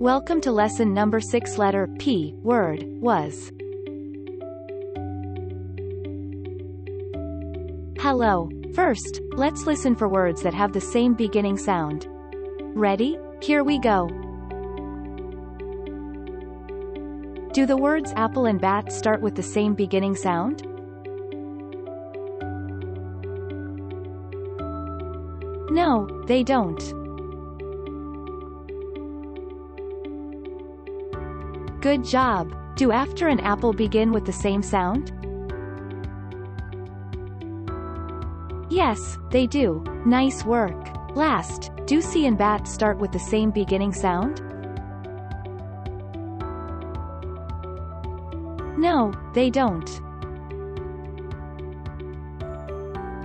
Welcome to lesson number 6, letter P, word, was. Hello. First, let's listen for words that have the same beginning sound. Ready? Here we go. Do the words apple and bat start with the same beginning sound? No, they don't. Good job. Do after and apple begin with the same sound? Yes, they do. Nice work. Last, do C and bat start with the same beginning sound? No, they don't.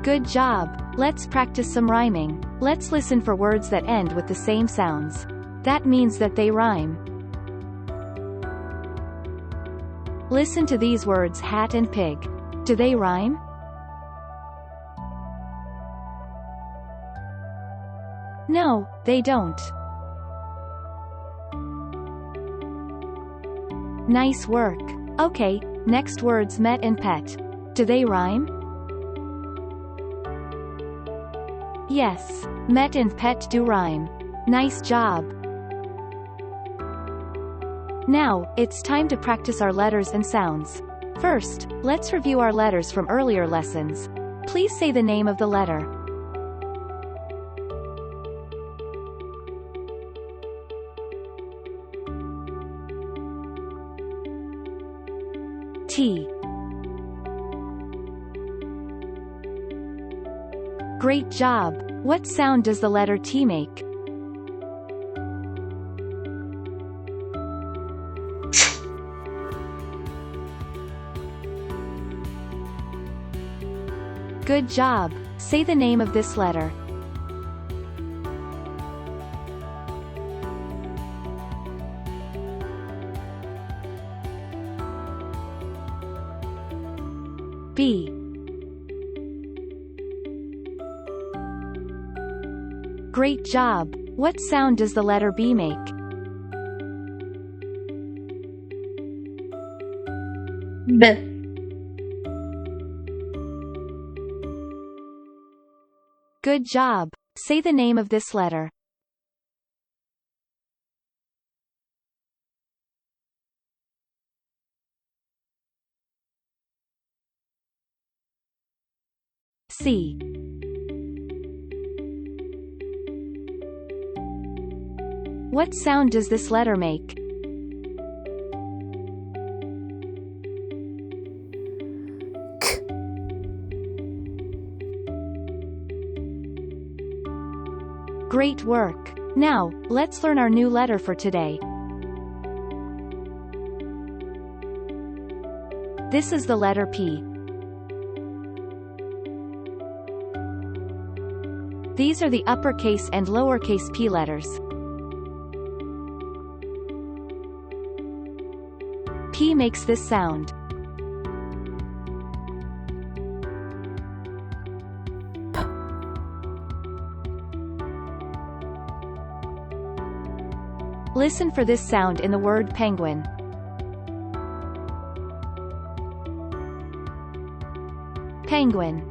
Good job. Let's practice some rhyming. Let's listen for words that end with the same sounds. That means that they rhyme. Listen to these words, hat and pig. Do they rhyme? No, they don't. Nice work. Okay, next words, met and pet. Do they rhyme? Yes, met and pet do rhyme. Nice job. Now, it's time to practice our letters and sounds. First, let's review our letters from earlier lessons. Please say the name of the letter. T. Great job. What sound does the letter T make? Good job. Say the name of this letter. B. Great job. What sound does the letter B make? B. Good job. Say the name of this letter. C. What sound does this letter make? K. Great work. Now, let's learn our new letter for today. This is the letter P. These are the uppercase and lowercase p letters. P makes this sound. P. Listen for this sound in the word penguin. Penguin.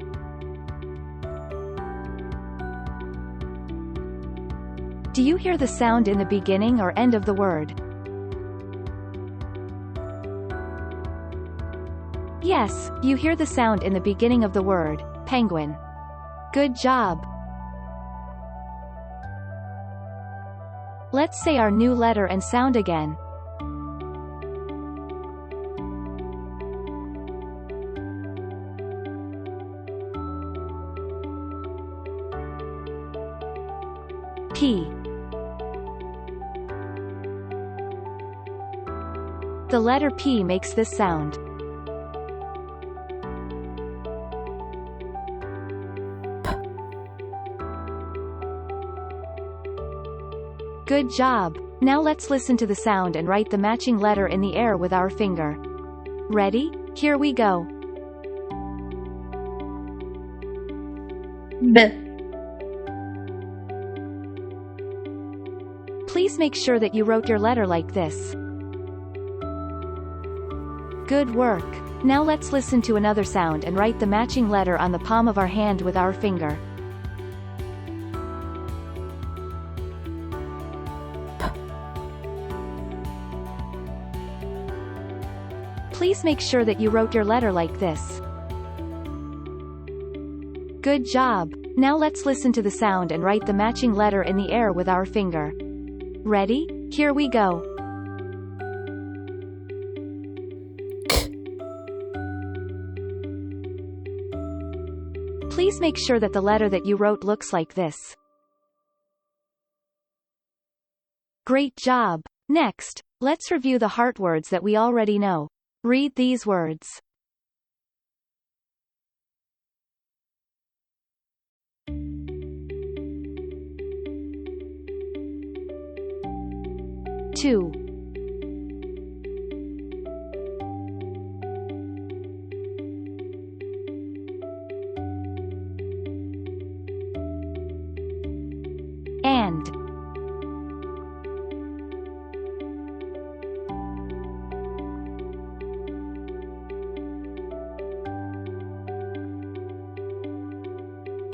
Do you hear the sound in the beginning or end of the word? Yes, you hear the sound in the beginning of the word, penguin. Good job. Let's say our new letter and sound again. P. The letter P makes this sound. P. Good job. Now let's listen to the sound and write the matching letter in the air with our finger. Ready? Here we go. B. Please make sure that you wrote your letter like this. Good work. Now let's listen to another sound and write the matching letter on the palm of our hand with our finger. Please make sure that you wrote your letter like this. Good job. Now let's listen to the sound and write the matching letter in the air with our finger. Ready? Here we go. Please make sure that the letter that you wrote looks like this. Great job! Next, let's review the heart words that we already know. Read these words. Two. And.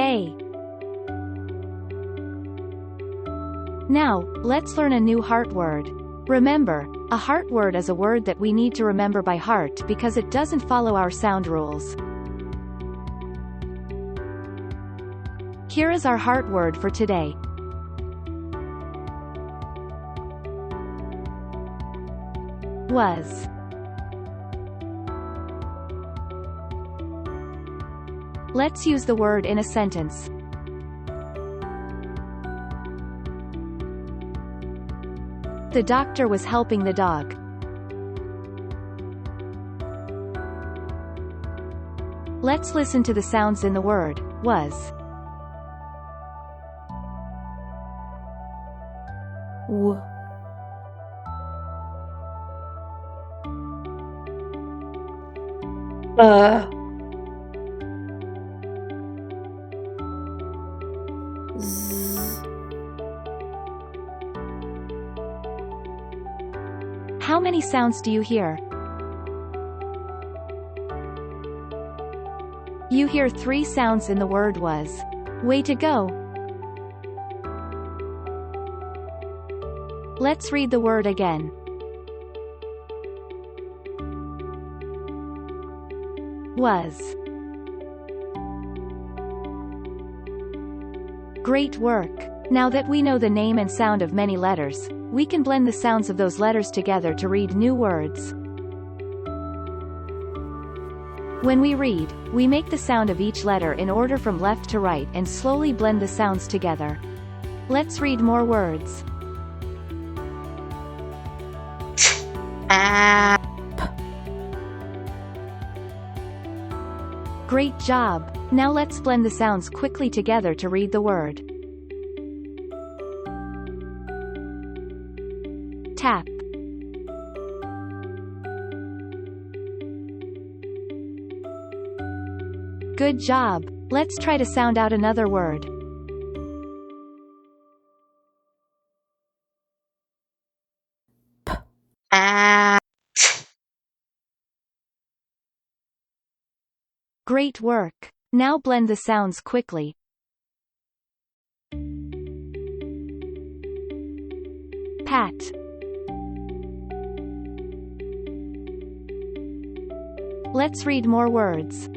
A. Now, let's learn a new heart word. Remember, a heart word is a word that we need to remember by heart because it doesn't follow our sound rules. Here is our heart word for today. Was. Let's use the word in a sentence. The doctor was helping the dog. Let's listen to the sounds in the word, was. W. Z. How many sounds do you hear? You hear 3 sounds in the word was. Way to go! Let's read the word again. Was. Great work! Now that we know the name and sound of many letters, we can blend the sounds of those letters together to read new words. When we read, we make the sound of each letter in order from left to right and slowly blend the sounds together. Let's read more words. Great job! Now let's blend the sounds quickly together to read the word. Tap. Good job! Let's try to sound out another word. Great work! Now blend the sounds quickly. Pat. Let's read more words.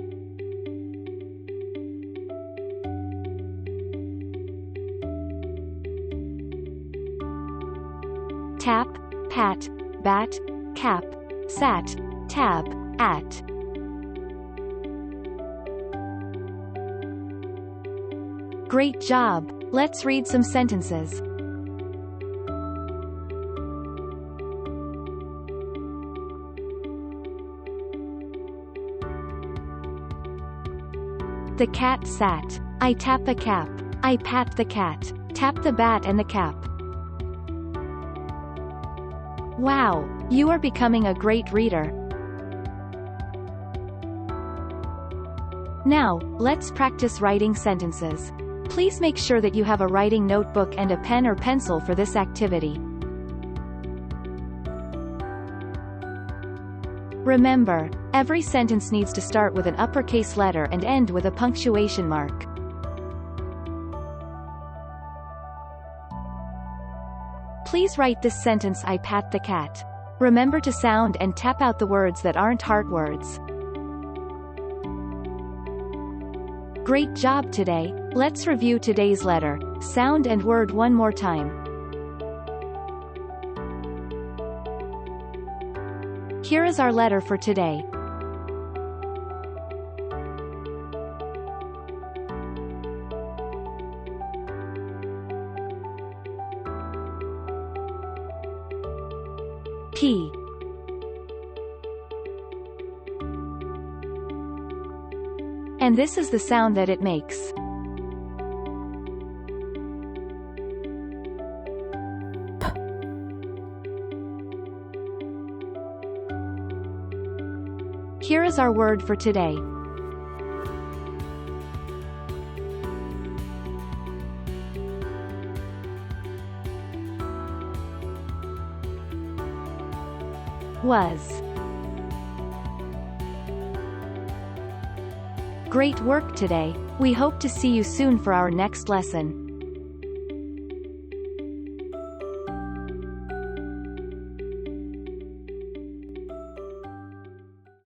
Tap, pat, bat, cap, sat, tab, at. Great job! Let's read some sentences. The cat sat. I tap the cap. I pat the cat. Tap the bat and the cap. Wow! You are becoming a great reader. Now, let's practice writing sentences. Please make sure that you have a writing notebook and a pen or pencil for this activity. Remember, every sentence needs to start with an uppercase letter and end with a punctuation mark. Please write this sentence: I pat the cat. Remember to sound and tap out the words that aren't heart words. Great job today. Let's review today's letter, sound and word one more time. Here is our letter for today. P. And this is the sound that it makes. Here is our word for today. Was. Great work today. We hope to see you soon for our next lesson.